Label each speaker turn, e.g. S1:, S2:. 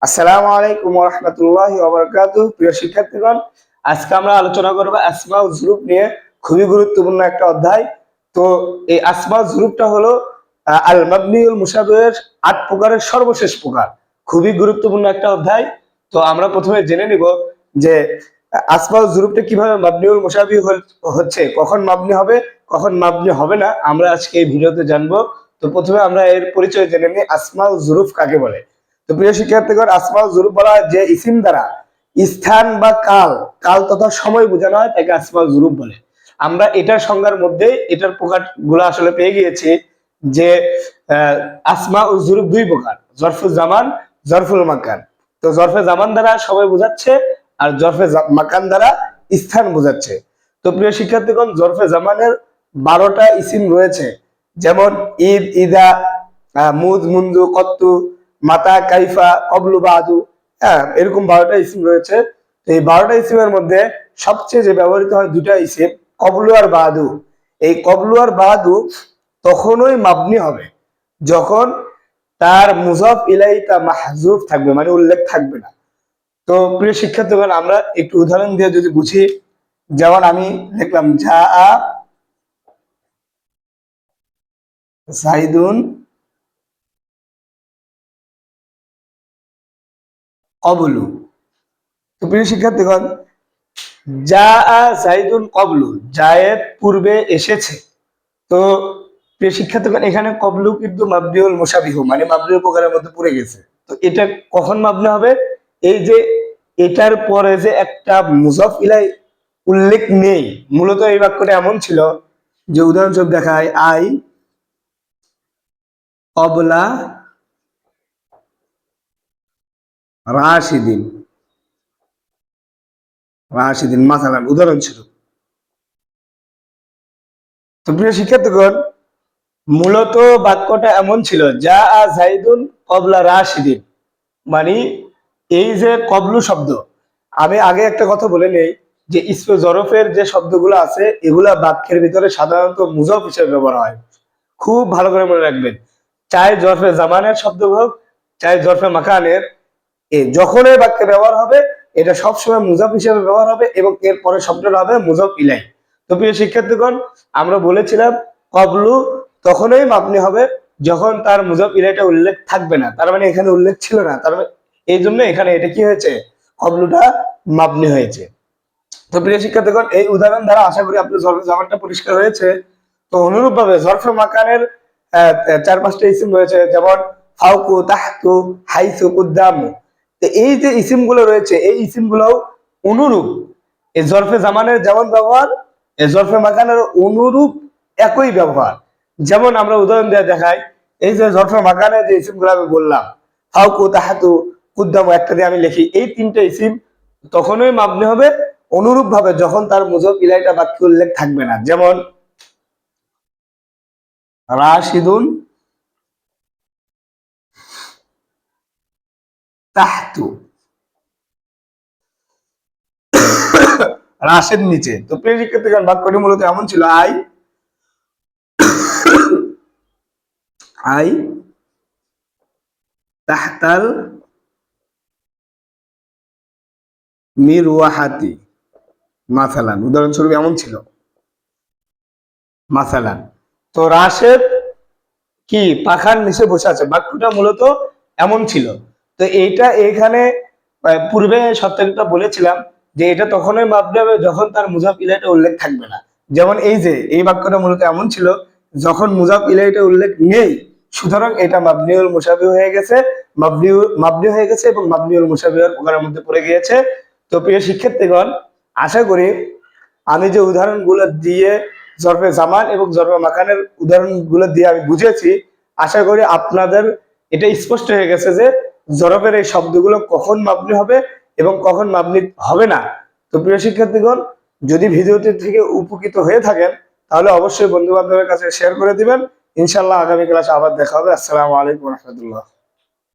S1: আসসালামু আলাইকুম ওয়া রাহমাতুল্লাহি ওয়া বারাকাতুহু। প্রিয় শিক্ষার্থীগণ, আজকে আমরা আলোচনা করব আসমাউ যুরুফ নিয়ে। খুবই গুরুত্বপূর্ণ একটা অধ্যায়। তো এই আসমাউ যুরুফটা হলো আল মাবনিউল মুশাবিহের ৮ প্রকারের সর্বশেষ প্রকার। খুবই গুরুত্বপূর্ণ একটা অধ্যায়। তো আমরা প্রথমে জেনে নিব যে আসমাউ যুরুফটা কিভাবে মাবনিউল মুশাবিহ হচ্ছে, কখন মাবনি হবে, কখন মাবনি হবে না, আমরা আজকে এই ভিডিওতে জানবো। তো প্রথমে আমরা এর পরিচয় জেনে নিই, আসমাউ যুরুফ কাকে বলে। তো প্রিয় শিক্ষার্থীগণ, আসমাউ যুরুফ বলা হয় যে ইসিম দ্বারা স্থান বা কাল কাল তথা সময় বোঝানো হয়, তাকে আসমাউ যুরুফ বলে। আমরা এটার সংজ্ঞার মধ্যে এটার প্রকার গুলো আসলে পেয়ে গিয়েছি যে আসমাউ যুরুফ দুই প্রকার, জরফুল জামান, জরফুল মাকান। তো জরফে জামান দ্বারা সময় বোঝাচ্ছে, আর জরফে মাকান দ্বারা স্থান বোঝাচ্ছে। তো প্রিয় শিক্ষার্থীগণ, জরফে জামানের 12টা ইসিম রয়েছে, যেমন ঈদ, ইদা, মুজ, মুন্দু, কত্তু, মাতা, কাইফা, কবলু, বাদু। হ্যাঁ, এরকম 12টা ইসিম রয়েছে। তো এই 12টা ইসিমের মধ্যে সবচেয়ে যে ব্যবহৃত হয় দুটা ইসিম, কবলু আর বাদু। এই কবলু আর বাদু তখনই মাবনি হবে যখন তার মুজাফ ইলাইহিটা মাহজুফ থাকবে, মানে উল্লেখ থাকবে না। তো প্রিয় শিক্ষার্থীগণ, আমরা একটু উদাহরণ দিয়ে যদি বুঝি, যেমন আমি লিখলাম জা আ জাইদুন কবলু। তো প্রিয় শিক্ষার্থীগণ, জা আ জাইদুন কবলু, জায়েদ পূর্বে এসেছে। তো প্রিয় শিক্ষার্থীগণ, এখানে কবলু কিন্তু মাবনিউল মুশাবিহু, মানে মাবনিউল প্রকারের মধ্যে পড়ে গেছে। তো এটা কখন মাবনি হবে? এই যে এটার পরে যে একটা মুজাফ ইলাই উল্লেখ নেই। মূলত এই বাক্যটা এমন ছিল যে, উদাহরণস্বরূপ দেখায়, আই কবলা রাশিদিন, রাশিদিন মাসালান, উদাহরণ ছিল। তো প্রিয় শিক্ষার্থীগণ, মূলত বাক্যটা এমন ছিল, যা আ জাইদুন কবলা রাশিদিন, মানে এই যে কবলু শব্দ, আমি আগে একটা কথা বলে নেই যে ইসমে জরফের যে শব্দগুলো আছে এগুলা বাক্যের ভিতরে সাধারণত মুজফ হিসেবে ব্যবহার হয়। খুব ভালো করে মনে রাখবেন, চাই জরফে জামানের শব্দ হোক, চাই জরফে মাকানের, যখন এই বাক্যে ব্যবহার হবে এটা সবসময় মুজফ হিসেবে ব্যবহার হবে এবং এর পরে শব্দটা হবে মুজফ ইলাই। তো প্রিয় শিক্ষার্থীগণ, আমরা বলেছিলাম কবলু তখনই মাবনি হবে যখন তার মুজফ ইলাইটা উল্লেখ থাকবে না, তার মানে এখানে উল্লেখ ছিল না, তার মানে এই জন্য এখানে এটা কি হয়েছে, কবলুটা মাবনি হয়েছে। তো প্রিয় শিক্ষার্থীগণ, এই উদাহরণ দ্বারা আশা করি আপনার জরফে জামানটা পরিষ্কার হয়েছে। তো অনুরূপ ভাবে জরফে মাকানের 4-5টা ইসিম রয়েছে, যেমন ফাউকু, তাহতু, হাইসু, কুদ্দামু। তো এই যে ইসিম গুলো রয়েছে, এই ইসিম গুলো অনুরূপ এই জরফে জামানের যেমন ব্যবহার, এই জরফে মাকানের অনুরূপ একই ব্যবহার। যেমন আমরা উদাহরণ দিয়ে দেখাই, এই যে জরফে মাকানের যে ইসিম গুলো আমি বললাম, ফাউকু, তাহাতু, কুদ্দামু, একটা দিয়ে আমি লিখি, এই 3টে ইসিম তখনই মাবনি হবে অনুরূপ ভাবে যখন তার মুজফ ইলাইটা বাক্যে উল্লেখ থাকবে না। যেমন রাশিদুন তাহতু, রাশেদ নিচে। তো প্রিয় শিক্ষার্থীগণ, বাক্যটি মূলত এমন ছিল, আই আই তাহতাল মিরওয়াহাতি মাসালান, উদাহরণস্বরূপ এমন ছিল মাসালান। তো রাশেদ কি পাখার নিচে বসে আছে, বাক্যটা মূলত এমন ছিল। তো এইটা এখানে পূর্বে সপ্তাহটা বলেছিলাম যে এটা তখনই মাপনি হবে যখন তার মুজাফ ইলাইটা উল্লেখ থাকবে না। যেমন এই যে এই বাক্যটা মূলত এমন ছিল যখন মুজাফ ইলাইটা উল্লেখ নেই, সুতরাং এটা মাবনিউল মুশাবিহ হয়ে গেছে, মাবনি হয়ে গেছে এবং মাবনিউল মুশাবিহের প্রকারের মধ্যে পড়ে গিয়েছে। তো প্রিয় শিক্ষার্থীগণ, আশা করি আমি যে উদাহরণগুলো দিয়ে জরফে জামান এবং জরফে মাকানের উদাহরণগুলো দিয়ে আমি বুঝেছি, আশা করি আপনাদের এটা স্পষ্ট হয়ে গেছে যে জরফের এই শব্দগুলো কখন মাবনি হবে এবং কখন মাবনি হবে না। তো প্রিয় শিক্ষার্থীগণ, যদি ভিডিওটি থেকে উপকৃত হয়ে থাকেন তাহলে অবশ্যই বন্ধু বান্ধবের কাছে শেয়ার করে দিবেন। ইনশাআল্লাহ আগামী ক্লাসে আবার দেখা হবে। আসসালামু আলাইকুম ওয়া রাহমাতুল্লাহ।